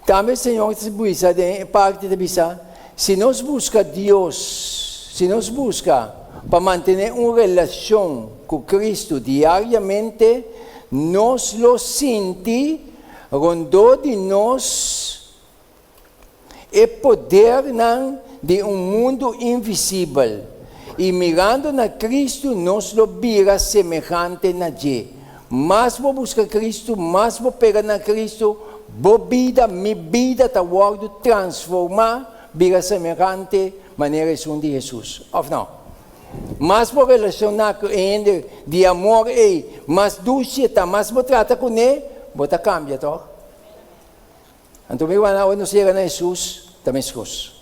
Também, Senhor, de parte da bisa, se nós busca Deus, se nós busca para manter uma relação com Cristo diariamente, nós lo senti rondou de nós o poder de um mundo invisível. E mirando na Cristo, nós lo vira semejante na Ele. Mais vou buscar Cristo, mais vou pegar na Cristo, minha vida está sendo transformada, vira semejante maneira de Jesus. Ou não? Mas vou relacionar com ele de amor e mais dulce, mais vou tratar com ele, vou cambia, tá? Então, não chega na Jesus, também Jesus.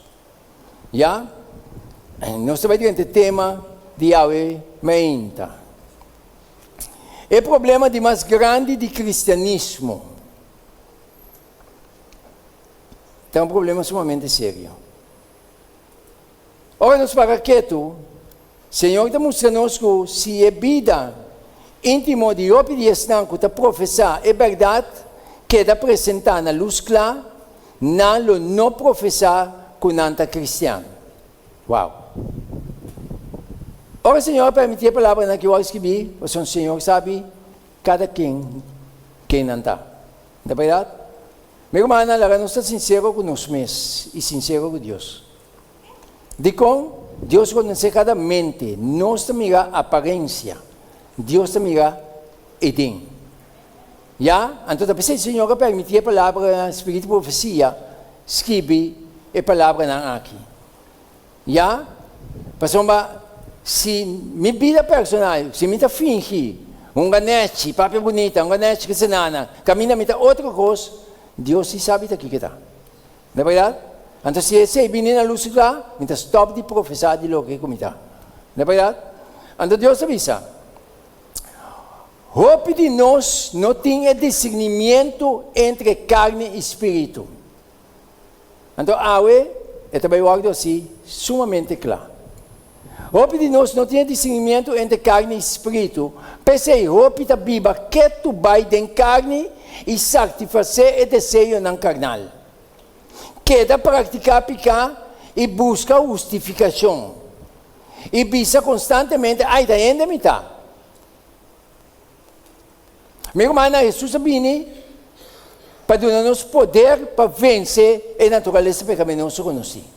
Já? Nós estamos dentro do tema de Yahweh Meinta. O problema de mais grande de cristianismo é um problema sumamente sério. Ora, nós para quieto, Senhor está mostrando-nos que se é vida íntima de obediência que professar é verdade, queda apresentar na luz clara, não professar com nanta cristiano. Uau! Ora, Senhor, permitir a palavra na que eu escrevi, o Senhor sabe cada quem não está. Não é verdade? Meu irmão, nós estamos sinceros com nós mesmos e sinceros com Deus. De como? Deus conhece cada mente, nós te mira a aparência, Deus te mira Eden. Já? Então, o Senhor permitir a palavra, Espírito de profecia, escreve a palavra na aqui. Já? Passamos, se minha vida personal, se me está fingi, ganete, papo bonita, ganete que se nana, caminha me outra coisa, Deus sabe daqui que está. Não é verdade? Então, se esse vem na luz lá, então stop de professar de logo que comita. Não é verdade? Então, Deus avisa. Roupa de nós não tem discernimento entre carne e espírito. Então, é também algo assim, sumamente claro. Roupa de nós não tem discernimento entre carne e espírito. Pensei, roupa da Bíblia, que tu vai de carne e satisfazer o desejo não carnal. Queda praticar picar e busca justificação. E visa constantemente, da ainda me está. Meu irmão, Jesus vem para dar-nos poder para vencer a natureza pecaminosa que nós temos.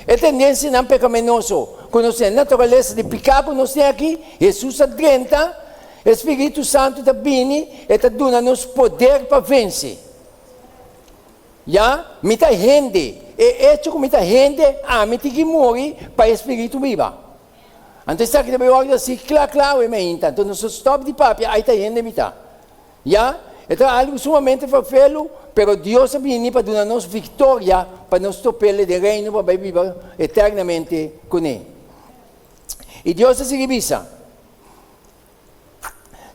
A tendência não pecaminosa, quando nós temos a natureza de pecado que nós temos aqui, Jesus adrenta, o Espírito Santo está vindo e está dando-nos poder para vencer. Já, muita gente, hecho que muita gente, me tem que morrer para o Espírito viva. Então, está aqui também algo assim, claro, então, nós stop de papo, aí está gente, mita. Já, então, algo sumamente farfelo, pero Deus vem para dar-nos vitória, para nos topar de reino, para viver eternamente com Ele. E Deus se revisa.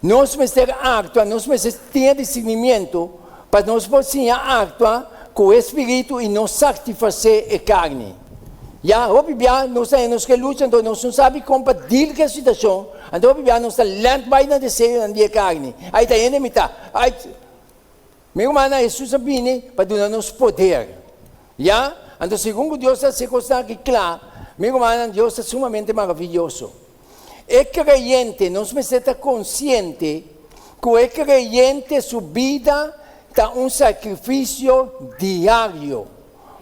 Nós precisamos actuar, nós precisamos ter discernimento, para nós podermos actuar com o Espírito e não satisfazer a carne. Já, obviamente, nós temos que lutar, então nós não sabemos combater com a situação, então obviamente nós estamos lento para não desejo da carne. Aí está ainda metade. Meu irmão, Jesus vem para dar-nos poder. Já? Então, segundo Deus, se consta aqui claro, meu irmão, Deus é sumamente maravilhoso. É creyente, nós precisamos estar conscientes que o creyente, sua vida, está um sacrifício diário.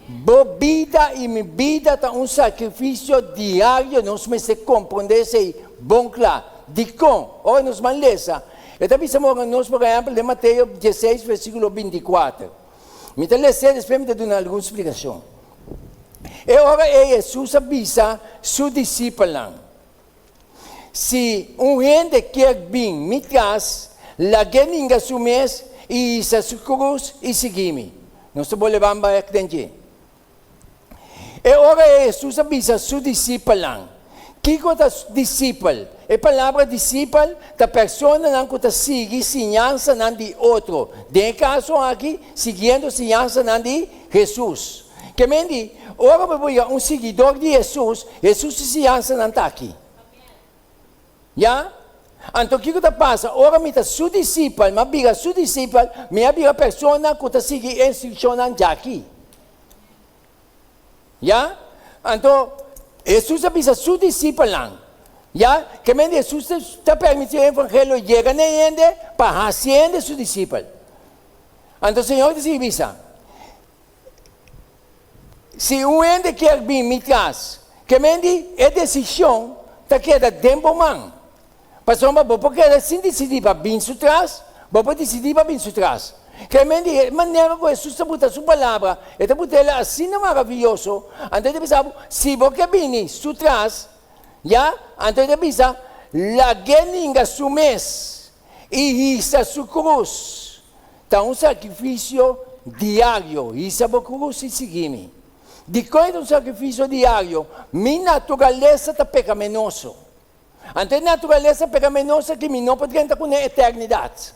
Boa vida e minha vida está um sacrifício diário. Nós precisamos compreender isso bom claro. De como? Olha, nós vamos ler isso. Então, nós, por exemplo, de Mateus 16, versículo 24. Me está lendo, depois me está dando alguma explicação. E agora, Jesus avisa seus discípulos. Se gente quer vir me traz, largue ninguém sumes e sa cruz e seguir-me. Nós estamos levando para aqui. E agora, Jesus avisa seus discípulos. Que é discípulo? A palavra discípulo da pessoa que está seguindo a ensinança de outro. De caso aqui, seguindo a ensinança de Jesus. Que me diz, agora um seguidor de Jesus, Jesus se ensinança não está aqui. Já? Então, o que está passando? Ora, me está seu discípulo, mas biga seu discípulo, minha biga pessoa que está seguindo a instrução aqui. Já? Então, Jesus avisa seu discípulo lá. Já? Que Jesus está permitindo o evangelho chegar na gente para fazer seu discípulo. Então, o Senhor avisa. Se um ente quer vir me traz, que é decisão, está queda tempo, man. Pastor, mas porque assim decidir para vir atrás, vou decidir para vir atrás. Que maneira que Jesus está sua palavra, está botando assim maravilhoso. Então ele pensa, se você vir atrás, já, então ele pensa, la geninga su mês e isso sua cruz. Então um sacrifício diário, isso é a cruz e seguir-me. Depois de um sacrifício diário, minha natureza está pecaminosa. Então, a natureza pecaminosa que me não pode entrar com a eternidade.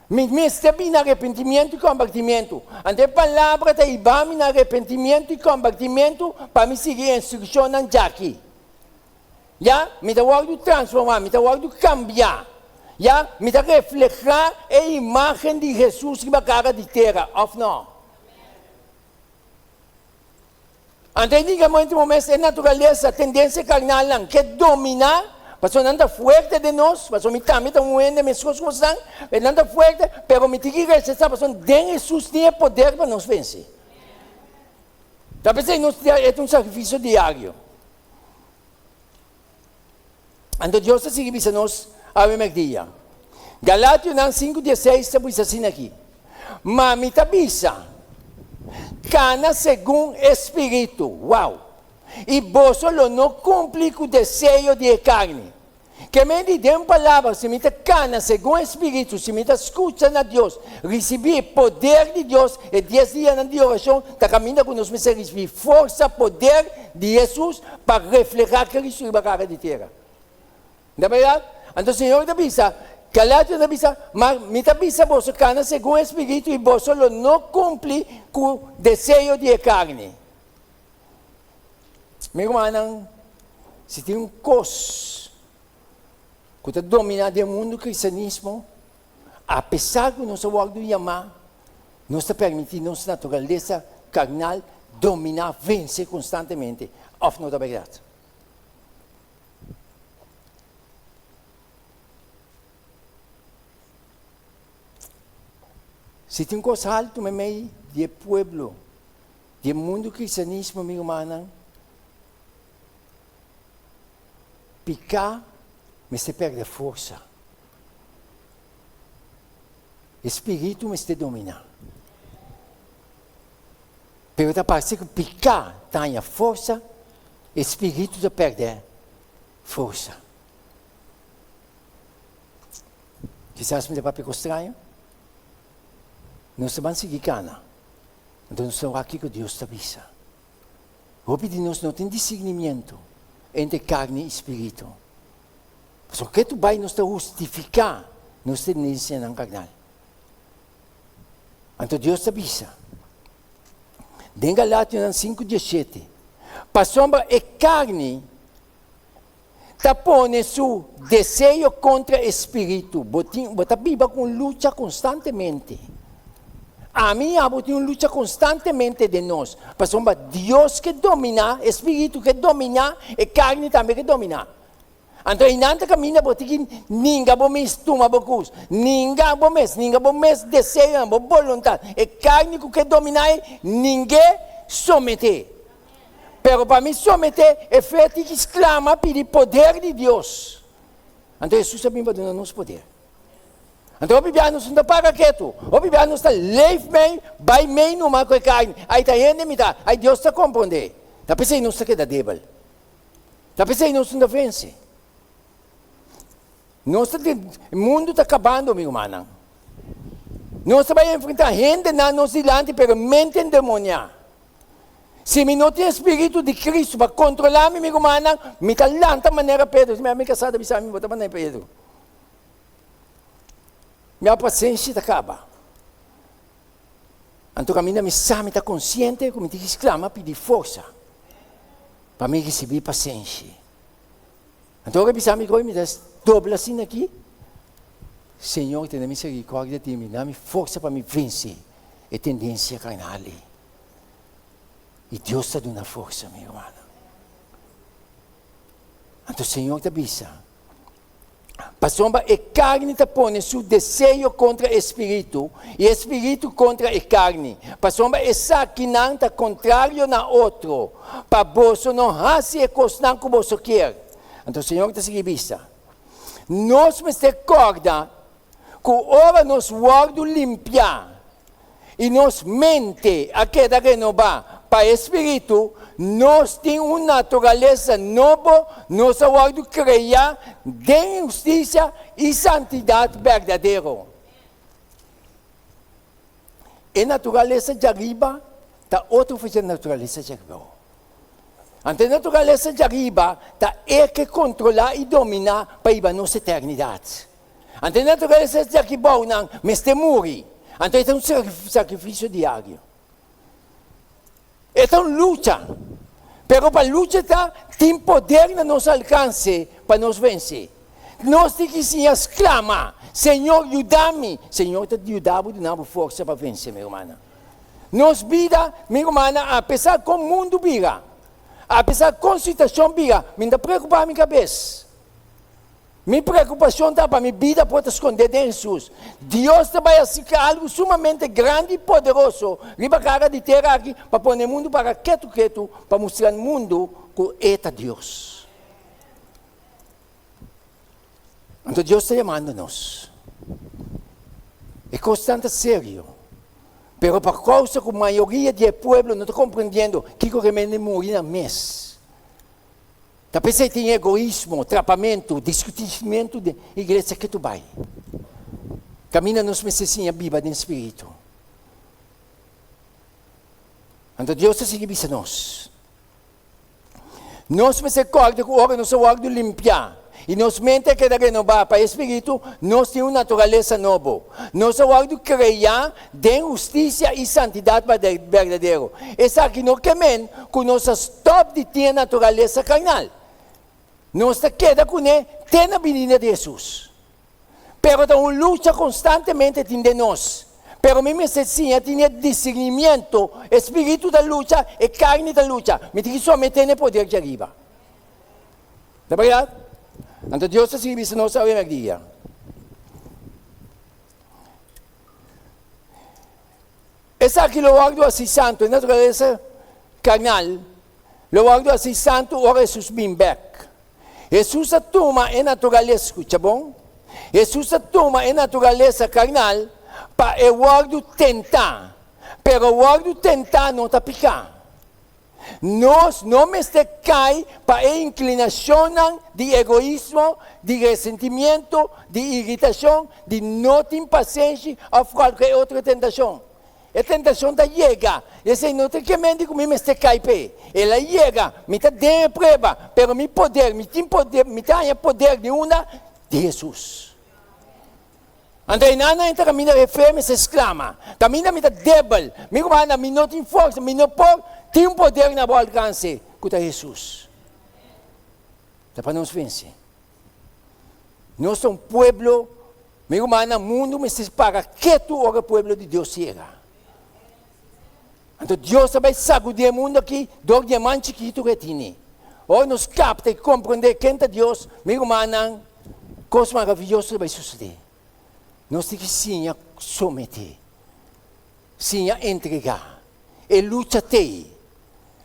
Me está bem no arrependimento e convertimento. Então, a palavra está bem no arrependimento e convertimento para me seguir a instrução aqui. Já? Me está de transformar, me está de cambiar. Já? Me está refletir a imagem de Jesus que vai cara de terra, ou não? Então, digamos, a natureza, a tendência carnal, que domina, porque não está forte de nós, porque me está moendo, minhas coisas como estão, não está forte, mas me tem que resistir, porque Jesus tem poder para nos vencer. Então, é um sacrifício diário. Então, Deus está seguindo nós a mesma dia. Galátios 5:16, está assim aqui. Mas me está cana segundo espírito. Uau! E vós não cumpre com o desejo de carne. Que me dê uma palavra, se me cana segundo espírito, se me escuta a Deus, receber poder de Deus, e 10 dias de oração, está caminhando com nós, mas receber força, poder de Jesus, para refletir Cristo na cara de terra. Não é verdade? Então o Senhor avisa, Galátios avisa, mas me avisa vos cana segundo o Espírito e vos não cumpre com o desejo de carne. Meu irmão, se tem um coisa que está dominando o mundo do cristianismo, apesar de nós vamos chamar, nós está permitindo nossa natureza carnal dominar, vencer constantemente. Ou não é verdade? Se tem coisa alta no meio do povo, do mundo cristianismo, meu irmão, picar, mas se perde a força. Espírito, mas se domina. Pero está parecendo que picar tem a força, espírito se perde força. Quizás me dá para estranho? Nós vamos seguir cana. Então, nós estamos aqui com Deus avisa. O de nós não tem discernimento entre carne e espírito. Só que tu vai nos justificar nossa tendência não carnal. Então, Deus avisa. Em Galátios 5:17, para sombra e carne, está pondo seu desejo contra o espírito. Bota viva com luta constantemente. A mim, eu tenho luta constantemente de nós. Porque Deus que domina, Espírito que domina, e carne também que domina. Então, em nada caminho, porque ninguém vai me estômago, ninguém vai me deseja, vontade. E carne que domina, ninguém somete. Pero para me someter, é feito que exclama pelo poder de Deus. Então, Jesus também vai dar nos poder. Então, o Bíblia não está para quieto. O Bíblia não está leve bem, vai bem no mar com a carne. Aí está indo me dá. Aí Deus está compreendendo. Está pensando não está que débil. Está pensando não está vence. O mundo está acabando, meu irmão. Nós vamos enfrentar gente na nossa diante, pero mente endemoniada. Se eu não tenho espírito de Cristo para controlar meu irmão, me está lanta maneira Pedro. Minha amiga casada me sabe, me bota maneira Pedro. Minha paciência acaba. Então, caminho me sabe, está consciente, como te exclama, pedir força para me receber paciência. Então, eu pensava, me dobla assim aqui. Senhor, tenha misericórdia de mim, dá-me força para me vencer a tendência carnal. E Deus está dando força, minha irmã. Então, o Senhor te avisa. Passomba, a carne te põe seu desejo contra o espírito, e o espírito contra a carne. Passomba, essa que não está contrário na outro, para você não fazer a coisa que você quer. Então, o Senhor te avisa. Nós me recorda que ora nos guarda limpar, e nos mente a queda renovar. Para o Espírito, nós temos uma natureza nova, nós guarda criar de justiça e santidade verdadeira. A natureza de arriba está outra coisa da natureza de arriba. A natureza de arriba está que controlar e dominar para ir a nossa eternidade. A natureza de arriba não, mas tem morrer. Então é um sacrifício diário. É uma luta. Mas para a luta tem poder no nosso alcance para nos vencer. Nós temos que exclamar, Senhor, ajuda-me. Senhor, te ajudava de dar força para vencer, minha irmã. Nos vida, minha irmã, apesar que o mundo vira, apesar que a situação vira, me dá preocupar a minha cabeça. Minha preocupação está para minha vida pode esconder de Jesus. Deus vai fazer algo sumamente grande e poderoso. Riba cara de terra aqui para pôr o mundo para quieto, para mostrar ao mundo que é Deus. Então Deus está chamando-nos. É constante sério. Mas por causa que a maioria do povo não está compreendendo que o remédio morrer na mesa. Talvez você tenha egoísmo, atrapamento, discutimento de igreja que tu vai. Camina nos meses viva do Espírito. Então Deus se avisa a nós. Nós me recorda que agora nós vamos limpar. E nos mente que renovar para o Espírito, nós temos uma natureza nova. Nós vamos criar de justiça e santidade verdadeira. Essa aqui não quemen que nós stop de ter natureza carnal. Nós queda com ele, tem a vinda de Jesus. Pero então luta constantemente de nós. Pero mesmo assim, tem discernimento, espírito da luta e carne da luta. Me diz somente tem poder de arriba. Tá verdade? Então Deus se avisa a nós a dia. Essa aqui lo guardo assim santo, a natureza carnal. Lo guardo assim santo, ora Jesus vem back. Jesus toma a natureza, escuta bom? Jesus toma a natureza carnal para o guardo tentar. Pero o guardo tentar não está picar. Nós não me cai para a inclinação de egoísmo, de ressentimento, de irritação, de não ter paciência ou qualquer outra tentação. A tentação chega. Esse não tem que mentir comigo, mas cai pé. Ela chega, me dá de prova, pero me poder, me tem poder de uma de Jesus. Então, nada entra caminho de fé, me se exclama. Caminho me dá débil. Me comanda, me não tem força, me não pode. Tem poder na boa alcance, que é Jesus. Dá para nos vencer. Nós somos um povo, meu irmão, mundo me separa, quieto o povo de Deus chega. Então Deus vai sacudir o mundo aqui, do diamante chiquito que tem. Ou nos capta e compreender quem é Deus, meu irmão, coisa maravilhosa vai suceder. Nós temos que sim someter, sim entregar, e luta ter.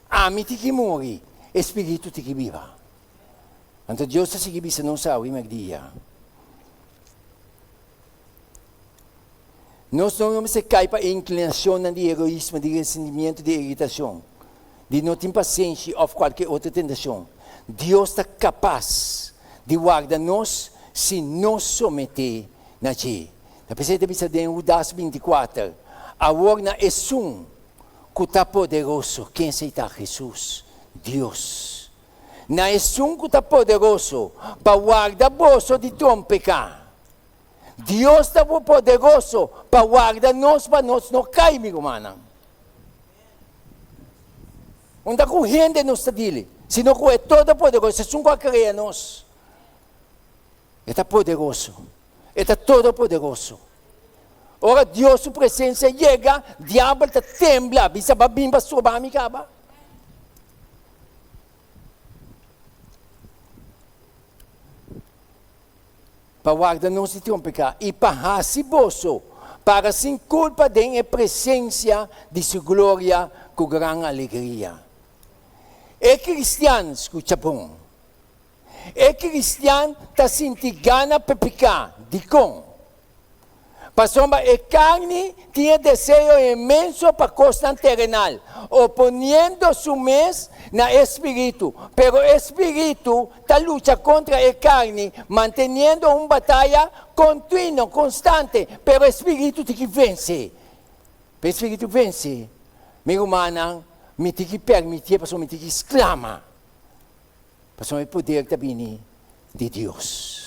Ame tem que morrer, espírito tem que viver. Então Deus se avisa não sabe, mas dia. Nós não se cai para a inclinação de egoísmo, de ressentimento, de irritação, de não ter paciência ou qualquer outra tentação. Deus está capaz de guardar-nos se nos someter na G. A pessoa deve saber em Judas 24, a ordem é um que está poderoso. Quem aceita Jesus? Deus. Não é um que está poderoso para guardar você de teu pecado. Deus está poderoso para guardar-nos, para nós não cair, meu irmão. Onde a corrente não está dele, senão que é todo poderoso, é um que cria nós. Está poderoso. Está todopoderoso. Ahora Dios, su presencia llega, diablo te tembla, bisa babimba sobami kaba. Paguarda-nos de trompecar e parrasiboso, para sem culpa de a presença de sua glória com grande alegria. É cristiano, escuta bom. É cristiano está sentindo gana para pecar, de com. Pasomba, a carne tinha desejo imenso para coisa terrenal, oponiendo su mês na espírito. Pero o espírito está luta contra a carne, mantendo uma batalha contínua, constante. Pero o espírito tem que vencer. O espírito vence. Meu humano, me tem que permitir, me tem que exclamar. O poder também de Deus.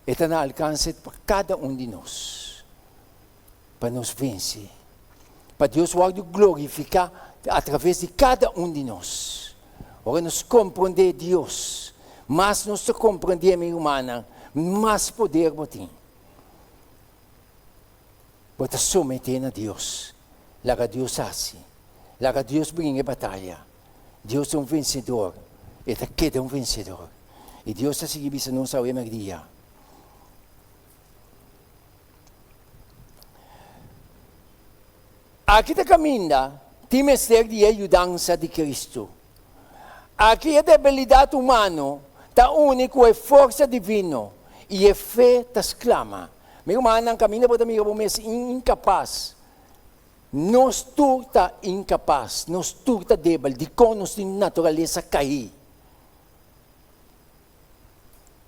Está na alcance para cada de nós. Para nos vencer. Para Deus glorificar através de cada de nós. Ora, nos compreender Deus. Mas nos compreender, minha humana, mais poder você tem. Você submeter a Deus. Lá Deus faz. Lá Deus brinca batalha. Deus é vencedor. Ele queda vencedor. E Deus está seguindo a nossa dia. Aqui está caminhando, tem mistério de ajudança de Cristo. Aqui a debilidade humana está único é força divina e a fé está exclama. Meu irmão, não caminha para mim, eu sou incapaz. Nós tu está incapaz, nós tu está débil, de como nossa natureza cair.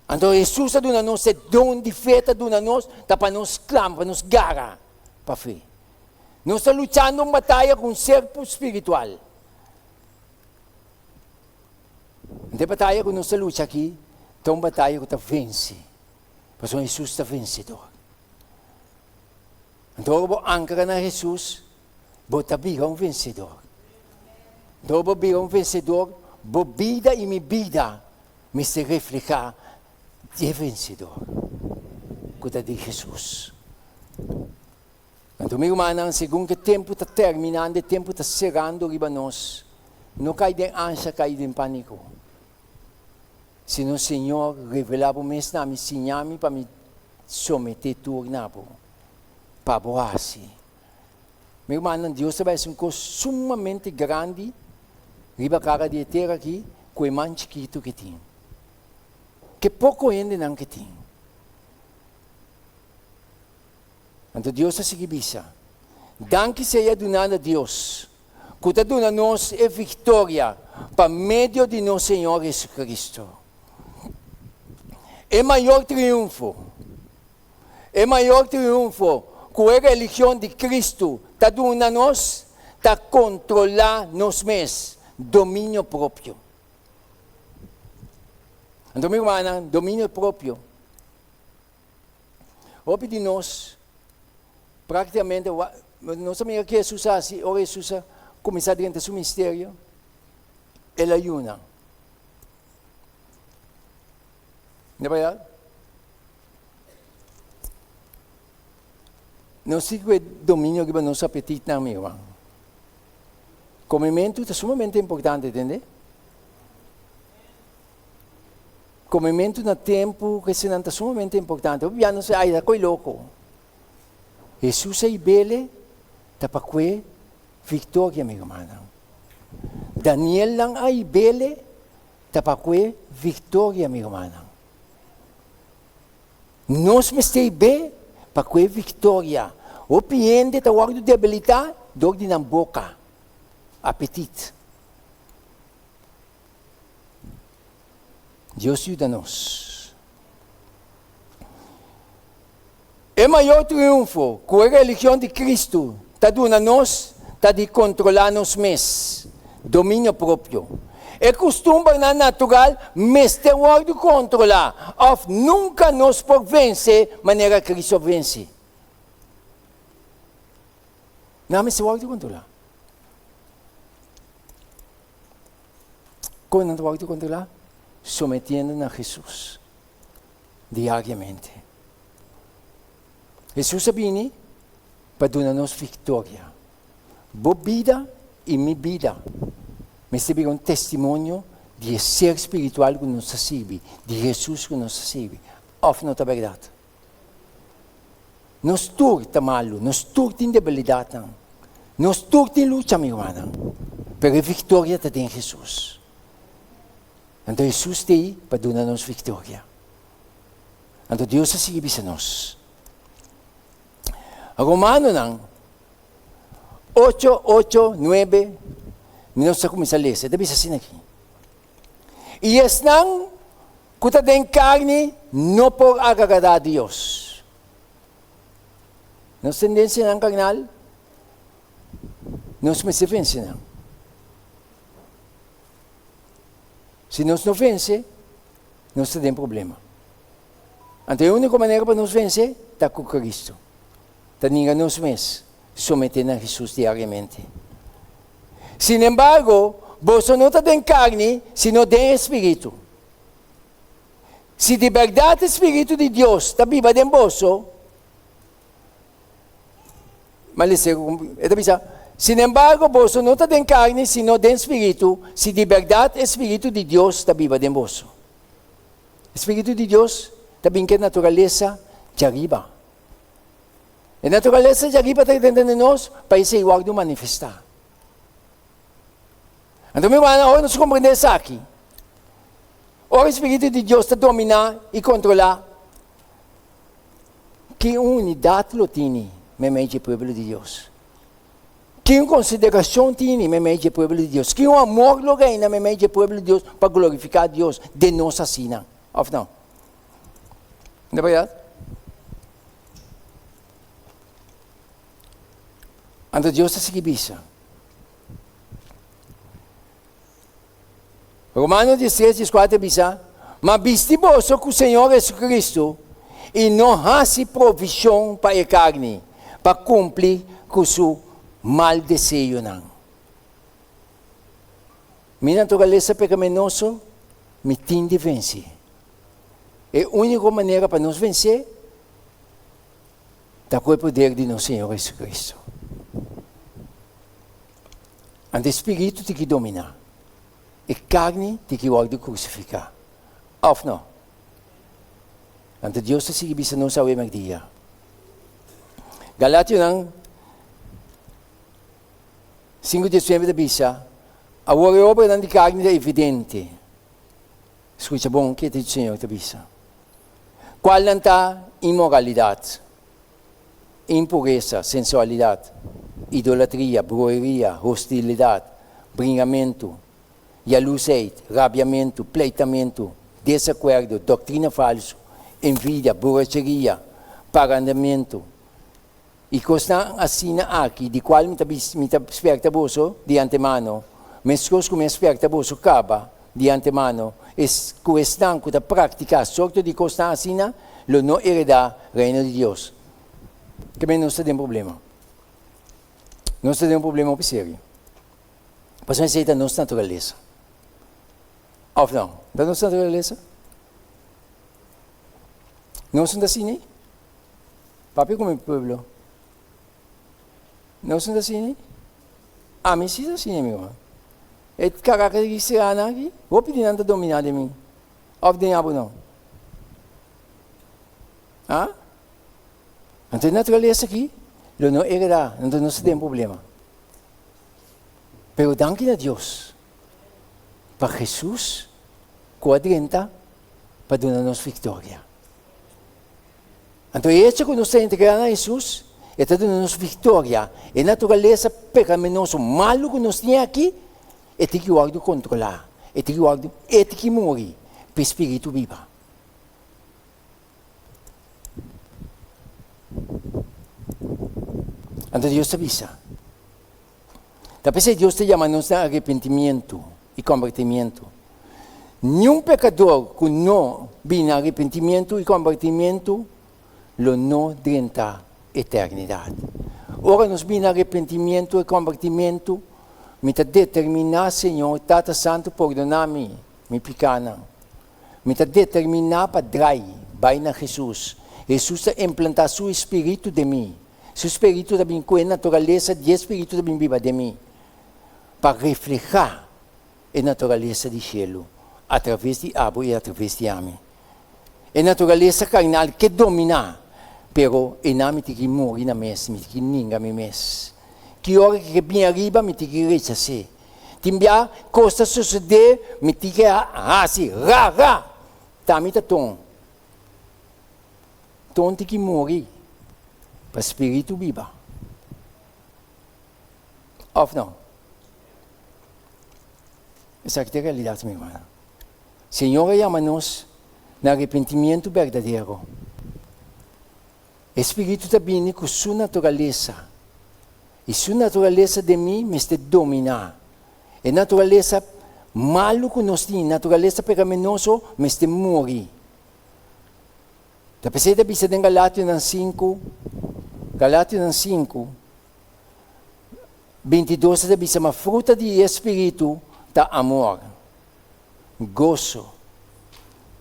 Então Jesus está nos dom de fé, está nos está para nos clamar, para nos garra para a fé. Nós estamos lutando uma batalha com o serpo espiritual. Não é batalha que nós estamos lutando aqui, é uma batalha que está vence. Porque Jesus está vencedor. Então, vou ancrar na Jesus, vou virar vencedor. Então, vou virar vencedor, vou vida e minha vida me se reflejar de vencedor. Cuida de Jesus. Então, meu irmão, segundo que o tempo está terminando, o tempo está chegando riba nós, não cai de ânsia, cai de pânico. Se o Senhor revelar para mim, me para me someter tudo, para boar assim. Meu irmão, Deus vai ser uma coisa sumamente grande, riba cara de terra aqui, com o mais chiquito que tem. Que pouco ainda não que tem. Então Deus está seguindo isso. Danke seja donado a Deus. Que está dando a nós a vitória para meio de nosso Senhor Jesus Cristo. É maior triunfo. É maior triunfo que a religião de Cristo está dando a nós, está controlar nós mesmos, domínio próprio. Então, meu irmão, domínio próprio. Ouve de nós, praticamente, nós sabemos que Jesus assim, ou Jesus começar dentro do seu mistério, ele ayuna. Não é verdade? Não sigo o domínio que nosso apetite, não, meu irmão. Comimento é sumamente importante, entende? Comimento no tempo que se não é sumamente importante. Eu não sei, ai, é coisa louco. Jesus é bele, está para que vitória, meu irmão. Daniel lang ay bele, está para que vitória, meu irmão. Nós me estamos bem, para que vitória. O piende está guardando debilidade, dor de na boca, apetite. Deus ajuda-nos. É maior triunfo que a religião de Cristo está dando a nós, está de controlar nós mesmos, domínio próprio. É costume na natural, mas tem o controlar. Of nunca nos por vencer, maneira que Cristo vence. Não, mas tem o controlar. Como não tem o controlar? sometiendo a Jesús diariamente. Jesús viene para darnos victoria. Vos vida y mi vida. Me sirve un testimonio de ser espiritual que nos sirve, de Jesús que nos sirve. Of não é verdade. Nos turta malo, nos turta indebilidade, nos turta em luta, meu irmão. Pero a vitória está em Jesus. Então Jesus está aí para dar-nos vitória. Então Deus se sigue a nós. A Romano não. 8, 8, 9, nós começamos a ler. Deve ser assim aqui. E estão, quando tem carne, não por agradar a Deus. Nós tendência não carnal, nós me se vence não. Se nós não vence, nós temos problema. Então a única maneira para nos vencer está com Cristo. Está ninguém nos mesmos, sometendo a Jesus diariamente. Sin embargo, vos não tem carne, sino tem Espírito. Se de verdade o Espírito de Deus está vivo em vós, sin embargo, vos não tem carne, sino tem Espírito, se de verdade o Espírito de Deus está vivo em vós. O Espírito de Deus está vindo com a natureza de arriba. A natureza de arriba está dentro de nós para ser igual de manifestar. Então, meu irmão, agora nós compreendemos isso aqui. O Espírito de Deus está dominar e controlar. Que unidade lo tem no meio do povo de Deus? Que consideração tem no meio do povo de Deus? Que amor lo reina no meio do povo de Deus para glorificar a Deus de nossa sina? Ou não? Não é verdade? Então, Deus está seguindo. Romanos 16, 4 diz, mas viste-vos com o Senhor Jesus Cristo e não hace provisão para a carne, para cumprir com o seu mal desejo. Minha natureza pecaminosa me tem de vencer. E a única maneira para nos vencer é com o poder de nosso Senhor Jesus Cristo. O Espírito tem que dominar. E carne tem que ir crucificar. Ou não? Então Deus está seguindo nós ao mesmo dia. Galátios 5:19 diz, a obra de carne é evidente. Escuta bom, o que o Senhor diz? Qual não está imoralidade, impureza, sensualidade, idolatria, bruxaria, hostilidade, brincamento, jaluseid, rabiamento, pleitamento, desacordo, doutrina falsa, envidia, borracheria, parandamento. E costa assim aqui, de qual me esperta bolso de antemano, mas que me esperta bolso acaba de antemano, é questão que praticar sorte de costa assim, lo não heredar reino de Deus. Que bem nós temos problema. Nós temos problema sério. Mas não aceita nossa natureza. Ou não? Da nossa natureza? Não somos assim? Papi como povo? Não somos assim? Ah, mas sim assim, meu irmão. É caráter que se ana aqui. Vou pedir nada dominar de mim. Ou de abo não? Ah? Então a natureza aqui, não hereda, então não se tem problema. Pero danke a Deus. Para Jesus, quadrenta, para dar-nos vitória. Então, isso que nós estamos entregando a Jesus, está dando-nos vitória. E a natureza pecaminosa, malo que nós temos aqui, é tem que controlar, é tem que morrer, para o Espírito viva. Então, Deus avisa. Talvez Deus te chama a arrependimento e convertimento. Nenhum pecador que não vem arrependimento e convertimento, lo não durante eternidade. Ora, nós vem arrependimento e convertimento, me determinar, Senhor, Tata Santo, perdonar-me, me pecado. me está determinar para trair, vai na Jesus. Jesus está implantar seu espírito de mim. Seu espírito também com a natureza de espírito também viva de mim. Para reflejar a natureza de cielo, através de abo e através de ame. A natureza carnal que domina, pero em nome de que morre na mesa, me que ninguém me mes. Que hora que vem arriba, me que rechacer. Timbia, costa suceder, me que assim, ra. Tá, me tá tom. Tom tem que morrer. Para o espírito viva. Ou não? Essa é a realidade, meu irmão. Senhor, chama-nos no arrependimento verdadeiro. O Espírito também com sua natureza. E sua natureza de mim me está dominar. A natureza malo que nós temos, a natureza pecaminosa, me está morrer. Da pessoa bisa em Galatians 5, 22, da bisa uma fruta de Espírito da amor, gozo,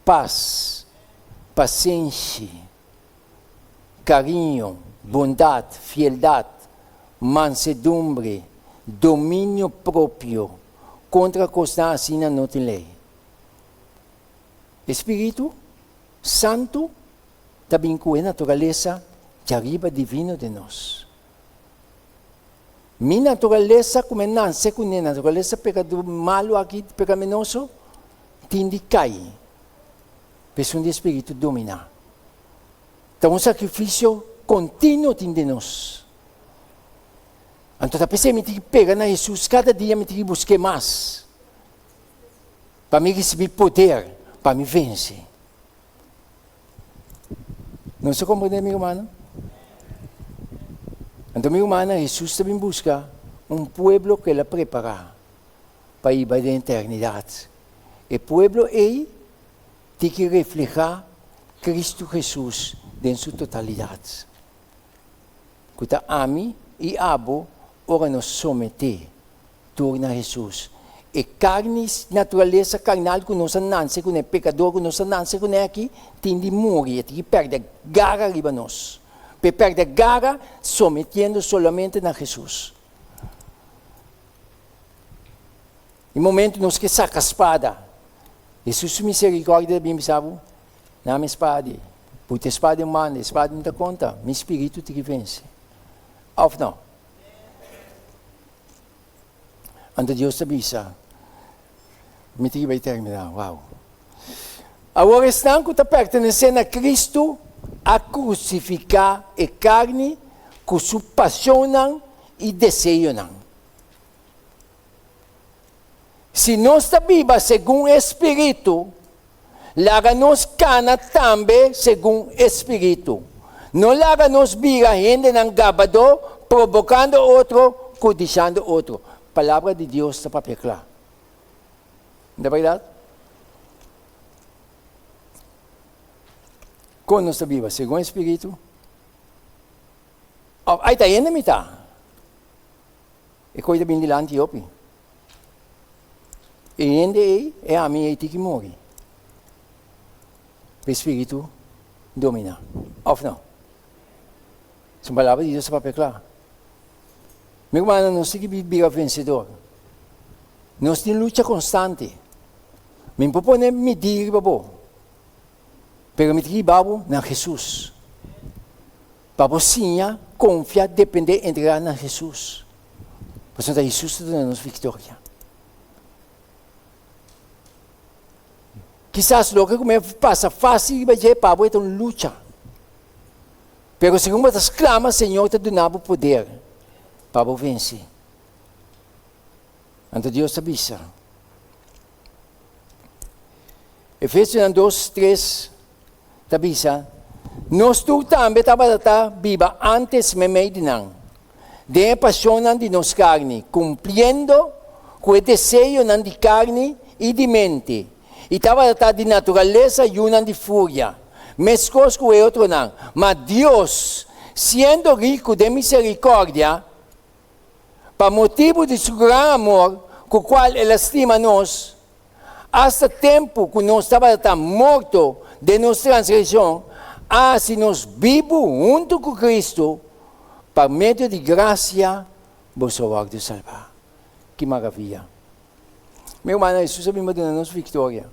paz, paciência, carinho, bondade, fieldade, mansedumbre, domínio próprio. Contra coisa assim não tem lei. Espírito Santo também com a natureza de arriba divino de nós. Minha natureza, como nasce com a natureza pecador malo aqui, pecaminoso, tende a cair. Pessoa de Espírito domina. Então, um sacrifício contínuo tem de nós. Então, a pessoa me tem que pegar na Jesus, cada dia me tem que buscar mais. Para me receber poder, para me vencer. Não se compreende, meu irmão? Então, meu irmão, Jesus também busca um povo que ele prepara para ir para a eternidade. E o povo aí tem que refletir Cristo Jesus em sua totalidade. Que ame e abo, ora nos someter, torna a Jesus. E carne, natureza carnal que nós nasce com o pecador, que nós nasce com aqui, tem de morrer, tem que perder garra arriba nós. Para perder garra, sometendo solamente na Jesus. No momento nós que saca a espada, Jesus misericórdia bem sabe, na minha espada, puta espada humana, espada não dá conta, meu espírito tem que vencer. Ou não? Ante Deus avisa, me tem que vai terminar, uau. Agora estão que está pertencendo a Cristo, a crucificar a carne que se apaixonam e desejam. Se nós estamos vivos segundo o Espírito, laga-nos cana também segundo o Espírito. Não laga-nos vira gente em gabado, provocando outro, codiciando outro. A palavra de Deus está para clara. Não é verdade? Quando nós estamos vivos segundo o Espírito, aí está ainda metade. E coisa bem dilante, opi. E ainda é a minha que morre. O Espírito domina. Ou não? Essa palavra de Deus é para clara. Meu irmão, nós temos que viver vencedor. Nós temos luta constante. Me propõe medir, babo. Pero me diga, babo, na Jesus. Babo, sim, confia, depender, entregar na Jesus. Portanto, Jesus está dando-nos vitória. Quizás lo que passa fácil, vai ser, babo, é uma luta. Pero segundo as clamas, Senhor, te donava o poder. Babo, vence. Então, Deus avisa. Efésios 2, 3, avisa. Nós tu também estava viva antes me medinan. De paixão de nos carne, cumprindo com o desejo de carne e de mente. E estava de natureza e uma de fúria. Mescos com o outro não. Mas Deus, sendo rico de misericórdia, para motivo de seu grande amor, com o qual Ele estima nós, hasta tempo que nós estávamos mortos de nossa transgressão, assim nós vivos junto com Cristo, por meio de graça, vos de salvar. Que maravilha. Meu irmão, Jesus sabe me dar nossa vitória,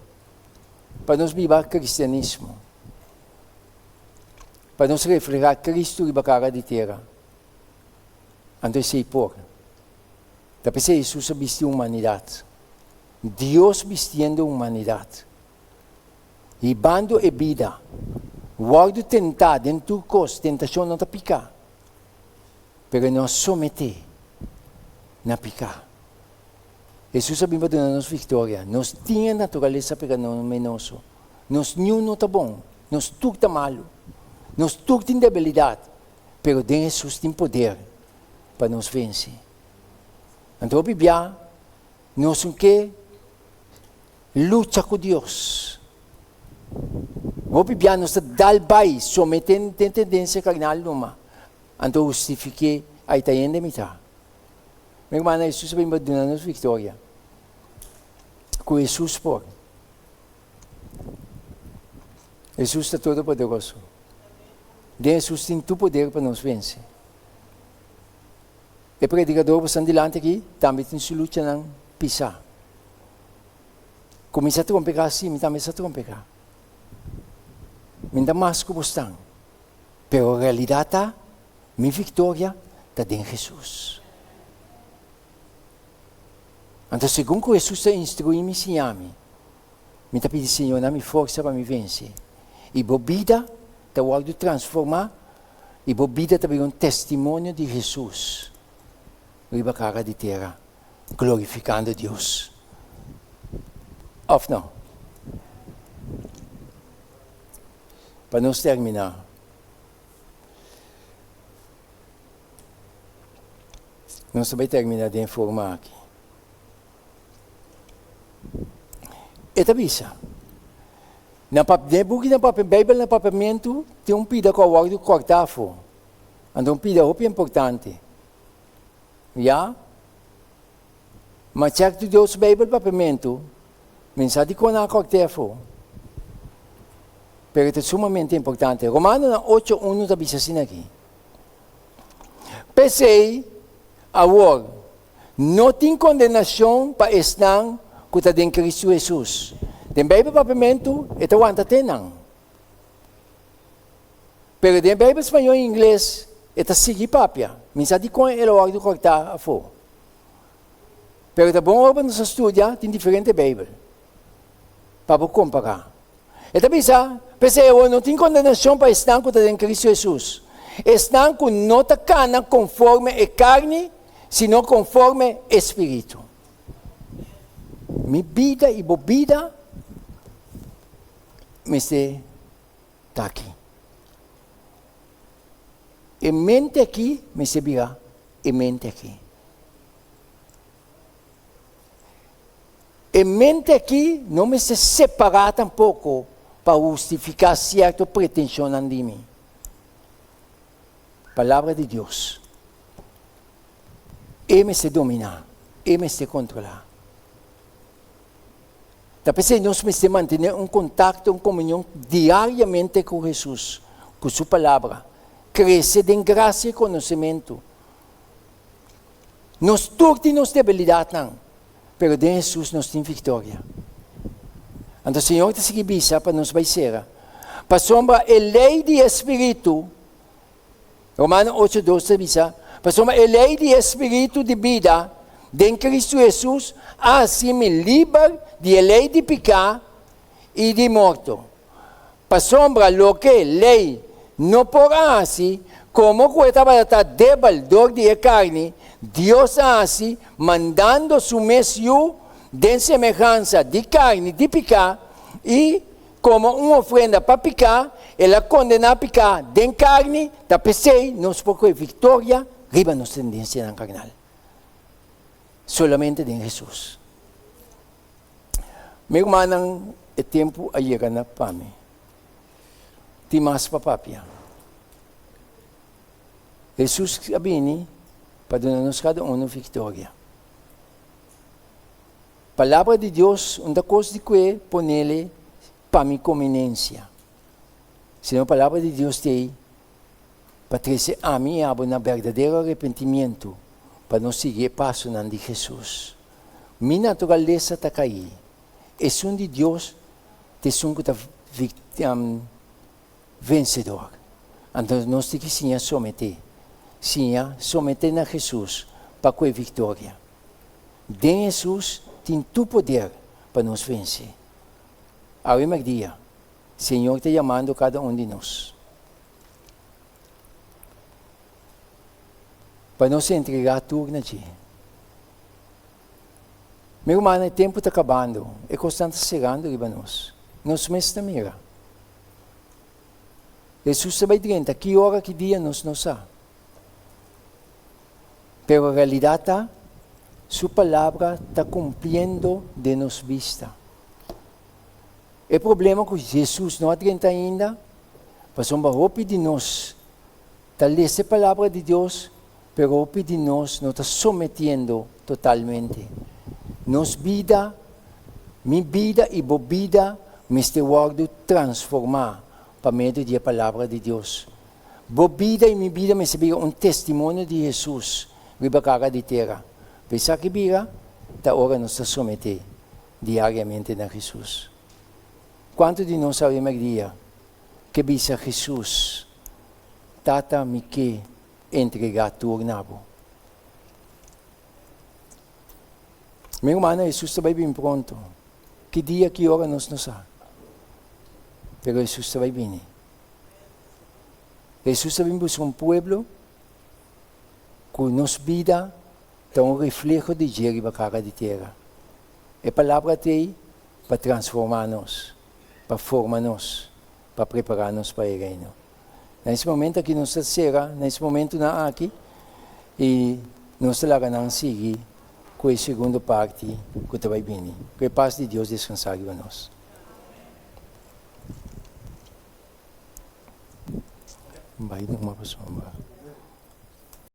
para nós viver cristianismo, para nós refletir Cristo e a cara de terra. Então, sei por. Tapi Jesus vestiu a humanidade. Deus vestindo a humanidade. E bando e vida. Guardo tentado em tua coisa, tentação não te picar. Pero não someter na picar. Jesus sabe me dar nossa vitória. Nós tínhamos natureza pecaminosa. Nós não está bom. Nós tudo está malo. Nós tudo tem debilidade. Pero Jesus tem poder para nos vencer. Então, a Bíblia, nós temos que lutar com Deus. A Bíblia nos dá o bai, sometendo a tendência carnal numa. Então, justifique a itaien de mitad. Meu irmão, Jesus vai me dar nos vitória. Com Jesus por. Jesus está todo poderoso. Jesus tem todo poder para nos vencer. O predicador que está delante aqui, também tem sua luta ng pisar. Começa a trompegar assim, também a trompegar. Minda mais que bostang. Pero a realidade está, minha vitória está em Jesus. Então, segundo Jesus está instruindo me ensinar-me, me está pedindo, Senhor, dá-me força para me vencer. E a vida está de transformar, e a vida também é um testemunho de Jesus. Riba cara de terra, glorificando Deus. Of não. Para nós terminar. Nós também terminar de informar aqui. Esta visa. Na buku na papel, Bible na papamento, tem pida com o guardo cortafo. Então, pida é importante. Ya? Mas check to Deus Bible papamento, mensagem com na cortafo. Pero é sumamente importante. Romano na 8:1 está dizendo aqui. Pensei, agora, não tem condenação para estar com a de Cristo Jesus. Den Bible papamento, ito wanta tenang. Pero den Bible espanhol e inglês, ito sige papia. Minsan di ko el wag do cortar a fo. Pero tá bom para nos estudar, tem diferente Bible. Para comparar. Ito bisa, pese eu não tem condenação para estar com a de Cristo Jesus. Estão com nota cana conforme a carne, sino conforme espírito. Mi vida e bobida me está aqui. E mente aqui me se virá, e mente aqui. E mente aqui não me se separar tampouco para justificar certa pretensão de mim. Palavra de Deus. E me se dominar, e me se controlar. Tapos nós precisamos manter um contato, uma comunhão diariamente com Jesus, com sua palavra. Crescer em graça e conhecimento. Nós todos temos debilidade, não. Mas de Jesus nós temos vitória. Então o Senhor está seguindo para nos vencer. Para sombra a lei de Espírito, Romanos 8:12 diz, para sombra a lei de Espírito de vida, de Cristo Jesus, assim me livra de lei de pecado e de morte. Para sombra lo que lei não porá assim, como que estava débil dor de carne, Deus assim, mandando su Mesías de semelhança de carne, de pecado, e como uma ofrenda para pecar, ela condena a pecar de carne, da pesei, nos procura vitória, riba nos tendência na carnal. Solamente de Jesus. Meu irmão, é tempo a chegar na pame. Timas papapia. Jesus abini para dar-nos cada um vitória. Palavra de Deus, uma coisa de que ponele para minha conveniência. Senão a palavra de Deus tem para trazer a mim a um verdadeiro arrependimento para não seguir passo de Jesus. Minha natureza está caída. É um de Deus, é um vencedor. Então nós temos que sim someter. Sim, someter a Jesus para a vitória. De Jesus tem tu poder para nos vencer. Ave dia, Senhor está chamando cada um de nós. Para nos entregar tudo na Ti. Meu irmão, o tempo está acabando. É constante chegando para nós. Nós mesmos estamos mira. Jesus vai dizer, que hora, que dia nós não sabemos. Pero a realidade está, sua palavra está cumprindo de nos vista. O problema é que Jesus não adianta ainda, mas uma roupa de nós, está lendo a palavra de Deus, pero roupa de nós não está sometendo totalmente. Nos vida, minha vida e boa vida, me está transformar para meio da palavra de Deus. Boa vida e minha vida me servirá testemunho de Jesus, riba cara de terra. Pensa que vira, da hora nos someter diariamente a Jesus. Quanto de nós sabemos dia que bisa Jesus, tata me que entregar tudo nabo. Meu irmão, Jesus está bem pronto. Que dia, que hora nós não sabemos. Pero Jesus está bem vindo. Jesus está vindo buscar povo que nos vida é reflexo de Jerry Bacara de terra. A palavra tem para transformar-nos, para formar-nos, para preparar-nos para o reino. Nesse momento aqui nós estamos, nesse momento aqui, e nós estamos seguir com a segunda parte que vai vir. Que a paz de Deus descansar em nós. Vai numa pessoa.